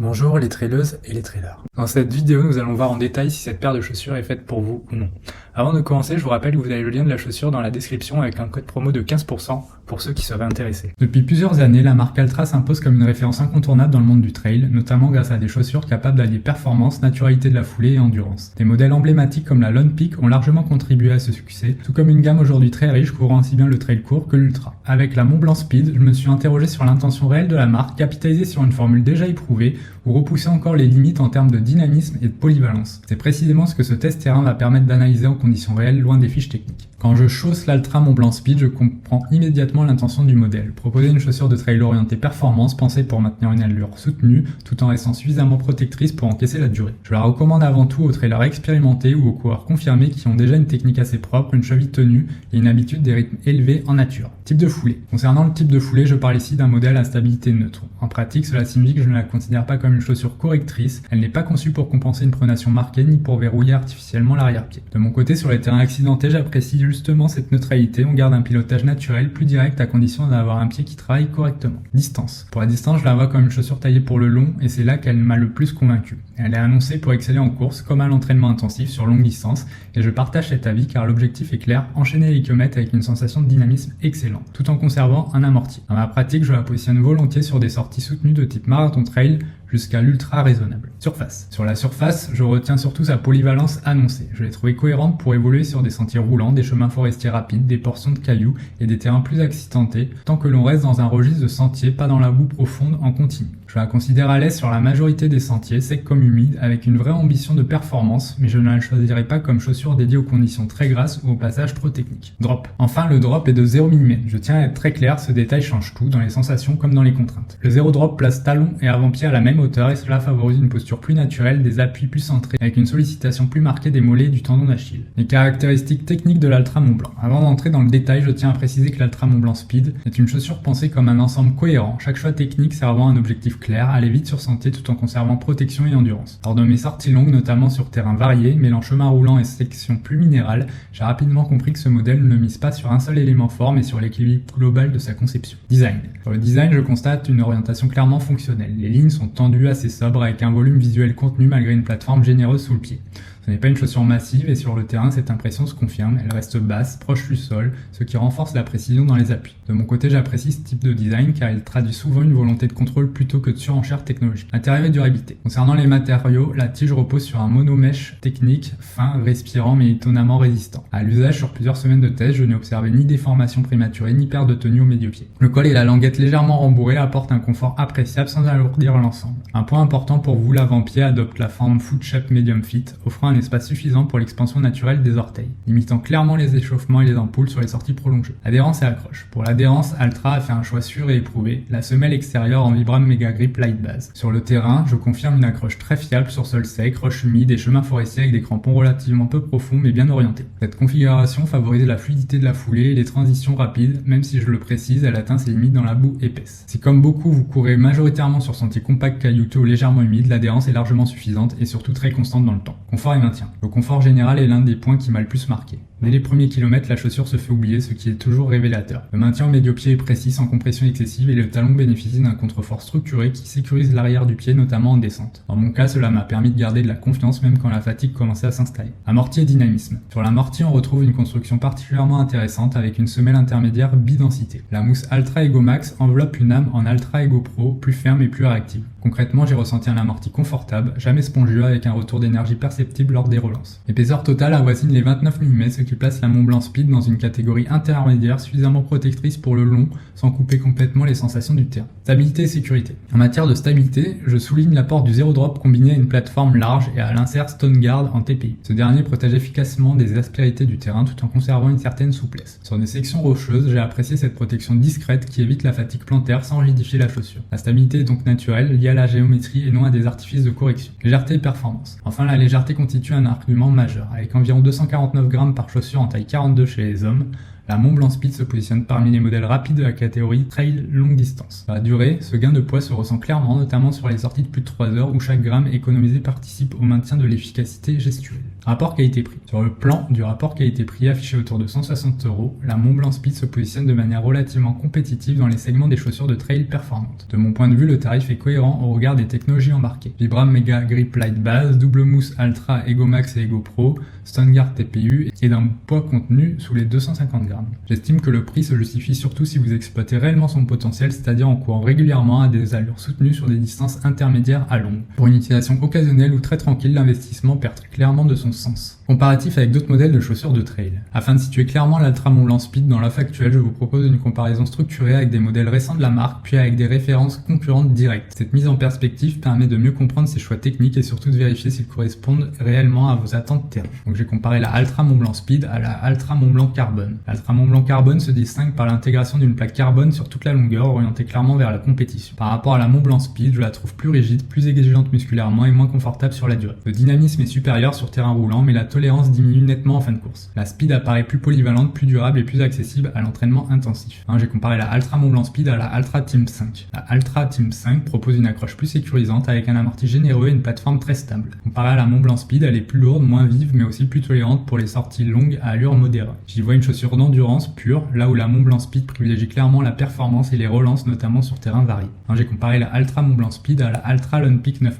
Bonjour les traileuses et les trailers. Dans cette vidéo, nous allons voir en détail si cette paire de chaussures est faite pour vous ou non. Avant de commencer, je vous rappelle que vous avez le lien de la chaussure dans la description avec un code promo de 15% pour ceux qui seraient intéressés. Depuis plusieurs années, la marque Altra s'impose comme une référence incontournable dans le monde du trail, notamment grâce à des chaussures capables d'allier performance, naturalité de la foulée et endurance. Des modèles emblématiques comme la Lone Peak ont largement contribué à ce succès, tout comme une gamme aujourd'hui très riche couvrant aussi bien le trail court que l'ultra. Avec la Mont Blanc Speed, je me suis interrogé sur l'intention réelle de la marque, capitaliser sur une formule déjà éprouvée ou repousser encore les limites en termes de dynamisme et de polyvalence. C'est précisément ce que ce test terrain va permettre d'analyser en conditions réelles, loin des fiches techniques. Quand je chausse l'Altra Mont Blanc Speed, je comprends immédiatement l'intention du modèle. Proposer une chaussure de trail orientée performance, pensée pour maintenir une allure soutenue, tout en restant suffisamment protectrice pour encaisser la durée. Je la recommande avant tout aux trailers expérimentés ou aux coureurs confirmés qui ont déjà une technique assez propre, une cheville tenue et une habitude des rythmes élevés en nature. Type de foulée. Concernant le type de foulée, je parle ici d'un modèle à stabilité neutre. En pratique, cela signifie que je ne la considère pas comme une chaussure correctrice, elle n'est pas conçue pour compenser une pronation marquée ni pour verrouiller artificiellement l'arrière-pied. De mon côté, sur les terrains accidentés, j'apprécie justement cette neutralité, on garde un pilotage naturel plus direct à condition d'avoir un pied qui travaille correctement. Distance. Pour la distance, je la vois comme une chaussure taillée pour le long et c'est là qu'elle m'a le plus convaincu. Elle est annoncée pour exceller en course comme à l'entraînement intensif sur longue distance et je partage cet avis car l'objectif est clair, enchaîner les kilomètres avec une sensation de dynamisme excellent, tout en conservant un amorti. Dans ma pratique, je la positionne volontiers sur des sorties soutenues de type marathon trail jusqu'à l'ultra raisonnable. Surface. Sur la surface, je retiens surtout sa polyvalence annoncée. Je l'ai trouvée cohérente pour évoluer sur des sentiers roulants, des chemins forestiers rapides, des portions de cailloux et des terrains plus accidentés, tant que l'on reste dans un registre de sentiers, pas dans la boue profonde en continu. Je la considère à l'aise sur la majorité des sentiers, secs comme humides, avec une vraie ambition de performance, mais je ne la choisirai pas comme chaussure dédiée aux conditions très grasses ou aux passages trop techniques. Drop. Enfin, le drop est de 0 mm. Je tiens à être très clair, ce détail change tout, dans les sensations comme dans les contraintes. Le 0 drop place talon et avant-pied à la même hauteur et cela favorise une posture plus naturelle, des appuis plus centrés, avec une sollicitation plus marquée des mollets et du tendon d'Achille. Les caractéristiques techniques de l'Altra Mont Blanc. Avant d'entrer dans le détail, je tiens à préciser que l'Altra Mont Blanc Speed est une chaussure pensée comme un ensemble cohérent, chaque choix technique servant un objectif clair, aller vite sur sentier tout en conservant protection et endurance. Lors de mes sorties longues, notamment sur terrain varié, mêlant chemin roulant et section plus minérale, j'ai rapidement compris que ce modèle ne mise pas sur un seul élément fort, mais sur l'équilibre global de sa conception. Design. Sur le design, je constate une orientation clairement fonctionnelle. Les lignes sont tendues, assez sobres, avec un volume visuel contenu malgré une plateforme généreuse sous le pied. Ce n'est pas une chaussure massive et sur le terrain, cette impression se confirme, elle reste basse, proche du sol, ce qui renforce la précision dans les appuis. De mon côté, j'apprécie ce type de design car il traduit souvent une volonté de contrôle plutôt que de surenchère technologique. Intérieur et durabilité. Concernant les matériaux, la tige repose sur un monomèche technique, fin, respirant mais étonnamment résistant. À l'usage, sur plusieurs semaines de test, je n'ai observé ni déformation prématurée ni perte de tenue au médio-pied. Le col et la languette légèrement rembourrés apportent un confort appréciable sans alourdir l'ensemble. Un point important pour vous, l'avant-pied adopte la forme foot shape medium fit, offrant un espace suffisant pour l'expansion naturelle des orteils, limitant clairement les échauffements et les ampoules sur les sorties prolongées. Adhérence et accroche. Pour l'adhérence, Altra a fait un choix sûr et éprouvé, la semelle extérieure en Vibram Mega Grip Light Base. Sur le terrain, je confirme une accroche très fiable sur sol sec, roches humides et chemins forestiers avec des crampons relativement peu profonds mais bien orientés. Cette configuration favorise la fluidité de la foulée et les transitions rapides, même si je le précise, elle atteint ses limites dans la boue épaisse. Si comme beaucoup vous courez majoritairement sur sentiers compacts caillouteux ou légèrement humides, l'adhérence est largement suffisante et surtout très constante dans le temps. Confort et maintien. Le confort général est l'un des points qui m'a le plus marqué. Dès les premiers kilomètres, la chaussure se fait oublier, ce qui est toujours révélateur. Le maintien au médio-pied est précis, sans compression excessive et le talon bénéficie d'un contrefort structuré qui sécurise l'arrière du pied, notamment en descente. Dans mon cas, cela m'a permis de garder de la confiance même quand la fatigue commençait à s'installer. Amorti et dynamisme. Sur l'amorti, on retrouve une construction particulièrement intéressante avec une semelle intermédiaire bidensité. La mousse Altra Ego Max enveloppe une âme en Altra Ego Pro, plus ferme et plus réactive. Concrètement, j'ai ressenti un amorti confortable, jamais spongieux avec un retour d'énergie perceptible lors des relances. L'épaisseur totale avoisine les 29 mm, ce qui place la Mont Blanc Speed dans une catégorie intermédiaire suffisamment protectrice pour le long sans couper complètement les sensations du terrain. Stabilité et sécurité. En matière de stabilité, je souligne l'apport du zéro drop combiné à une plateforme large et à l'insert Stone Guard en TPI. Ce dernier protège efficacement des aspérités du terrain tout en conservant une certaine souplesse. Sur des sections rocheuses, j'ai apprécié cette protection discrète qui évite la fatigue plantaire sans rigidifier la chaussure. La stabilité est donc naturelle, liée à la géométrie et non à des artifices de correction. Légèreté et performance. Enfin, la légèreté constitue un argument majeur. Avec environ 249 grammes par chaussure en taille 42 chez les hommes, La Montblanc Speed se positionne parmi les modèles rapides de la catégorie trail longue distance. Dans la durée, ce gain de poids se ressent clairement, notamment sur les sorties de plus de 3 heures où chaque gramme économisé participe au maintien de l'efficacité gestuelle. Rapport qualité-prix. Sur le plan du rapport qualité-prix affiché autour de 160 €, la Montblanc Speed se positionne de manière relativement compétitive dans les segments des chaussures de trail performantes. De mon point de vue, le tarif est cohérent au regard des technologies embarquées. Vibram Mega Grip Light Base, double mousse Ultra Ego Max et Ego Pro, StoneGuard TPU et d'un poids contenu sous les 250 grammes. J'estime que le prix se justifie surtout si vous exploitez réellement son potentiel, c'est-à-dire en courant régulièrement à des allures soutenues sur des distances intermédiaires à longues. Pour une utilisation occasionnelle ou très tranquille, l'investissement perd clairement de son sens. Comparatif avec d'autres modèles de chaussures de trail. Afin de situer clairement l'Ultra Montblanc Speed dans l'offre actuelle, je vous propose une comparaison structurée avec des modèles récents de la marque, puis avec des références concurrentes directes. Cette mise en perspective permet de mieux comprendre ses choix techniques et surtout de vérifier s'ils correspondent réellement à vos attentes terrain. Donc j'ai comparé la Ultra Montblanc Speed à la Ultra Montblanc Carbone. L'Ultra Montblanc Carbone se distingue par l'intégration d'une plaque carbone sur toute la longueur, orientée clairement vers la compétition. Par rapport à la Montblanc Speed, je la trouve plus rigide, plus exigeante musculairement et moins confortable sur la durée. Le dynamisme est supérieur sur terrain roulant, mais la tolérance diminue nettement en fin de course. La Speed apparaît plus polyvalente, plus durable et plus accessible à l'entraînement intensif. J'ai comparé la Ultra Montblanc Speed à la Ultra Team 5. La Ultra Team 5 propose une accroche plus sécurisante avec un amorti généreux et une plateforme très stable. Comparée à la Montblanc Speed, elle est plus lourde, moins vive, mais aussi plus tolérante pour les sorties longues à allure modérée. J'y vois une chaussure d'endurance pure, là où la Montblanc Speed privilégie clairement la performance et les relances, notamment sur terrain varié. J'ai comparé la Ultra Montblanc Speed à la Ultra Lone Peak 9+.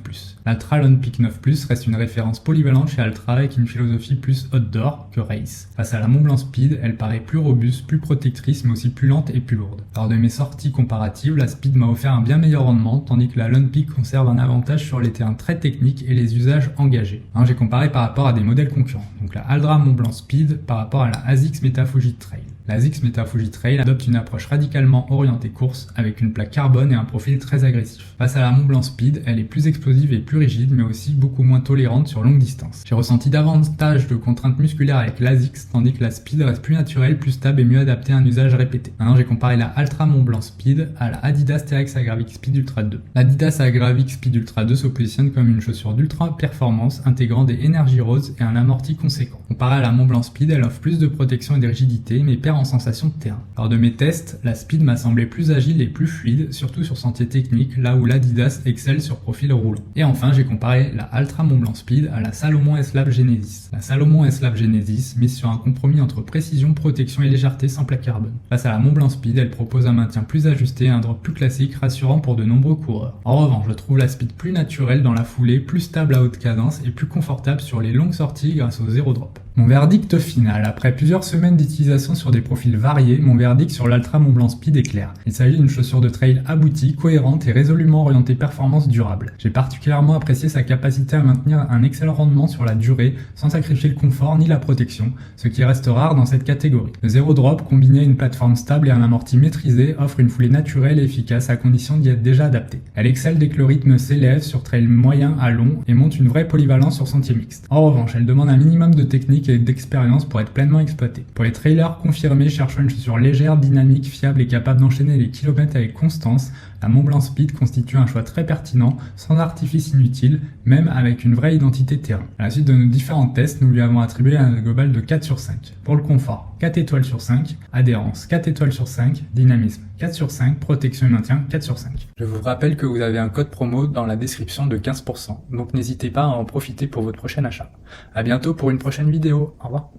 L'Ultra Lone Peak 9+ reste une référence polyvalente chez Ultra avec une philosophie plus outdoor que race. Face à la Montblanc Speed, elle paraît plus robuste, plus protectrice, mais aussi plus lente et plus lourde. Lors de mes sorties comparatives, la Speed m'a offert un bien meilleur rendement, tandis que la Lone Peak conserve un avantage sur les terrains très techniques et les usages engagés. J'ai comparé par rapport à des modèles concurrents. Donc la Ultra Montblanc Speed par rapport à la ASICS Meta Fuji Trail. La ASICS Meta Fuji Trail adopte une approche radicalement orientée course avec une plaque carbone et un profil très agressif. Face à la Montblanc Speed, elle est plus explosive et plus rigide, mais aussi beaucoup moins tolérante sur longue distance. J'ai ressenti davantage de contraintes musculaires avec l'ASICS, tandis que la Speed reste plus naturelle, plus stable et mieux adaptée à un usage répété. Maintenant, j'ai comparé la Ultra Montblanc Speed à la Adidas T-Rex Agravic Speed Ultra 2. L'Adidas Agravic Speed Ultra 2 se positionne comme une chaussure d'ultra performance intégrant des Energy Rods et un amorti conséquent. Comparée à la Montblanc Speed, elle offre plus de protection et de rigidité, mais perd en sensation de terrain. Lors de mes tests, la Speed m'a semblé plus agile et plus fluide, surtout sur sentier technique, là où l'Adidas excelle sur profil roulant. Et enfin, j'ai comparé la Ultra Montblanc Speed à la Salomon S-Lab Genesis. La Salomon S-Lab Genesis mise sur un compromis entre précision, protection et légèreté sans plaque carbone. Face à la Montblanc Speed, elle propose un maintien plus ajusté et un drop plus classique, rassurant pour de nombreux coureurs. En revanche, je trouve la Speed plus naturelle dans la foulée, plus stable à haute cadence et plus confortable sur les longues sorties grâce au zéro drop. Mon verdict final, après plusieurs semaines d'utilisation sur des profils variés, mon verdict sur l'Ultra Montblanc Speed est clair. Il s'agit d'une chaussure de trail aboutie, cohérente et résolument orientée performance durable. J'ai particulièrement apprécié sa capacité à maintenir un excellent rendement sur la durée, sans sacrifier le confort ni la protection, ce qui reste rare dans cette catégorie. Le zéro drop, combiné à une plateforme stable et un amorti maîtrisé, offre une foulée naturelle et efficace à condition d'y être déjà adapté. Elle excelle dès que le rythme s'élève sur trail moyen à long et montre une vraie polyvalence sur sentier mixte. En revanche, elle demande un minimum de technique et d'expérience pour être pleinement exploitée. Pour les trailers confirmés cherchant une chaussure légère, dynamique, fiable et capable d'enchaîner les kilomètres avec constance, la Montblanc Speed constitue un choix très pertinent, sans artifice inutile, même avec une vraie identité terrain. À la suite de nos différents tests, nous lui avons attribué un global de 4 sur 5. Pour le confort, 4 étoiles sur 5, adhérence 4 étoiles sur 5, dynamisme 4 sur 5, protection et maintien 4 sur 5. Je vous rappelle que vous avez un code promo dans la description de 15%, donc n'hésitez pas à en profiter pour votre prochain achat. À bientôt pour une prochaine vidéo, au revoir.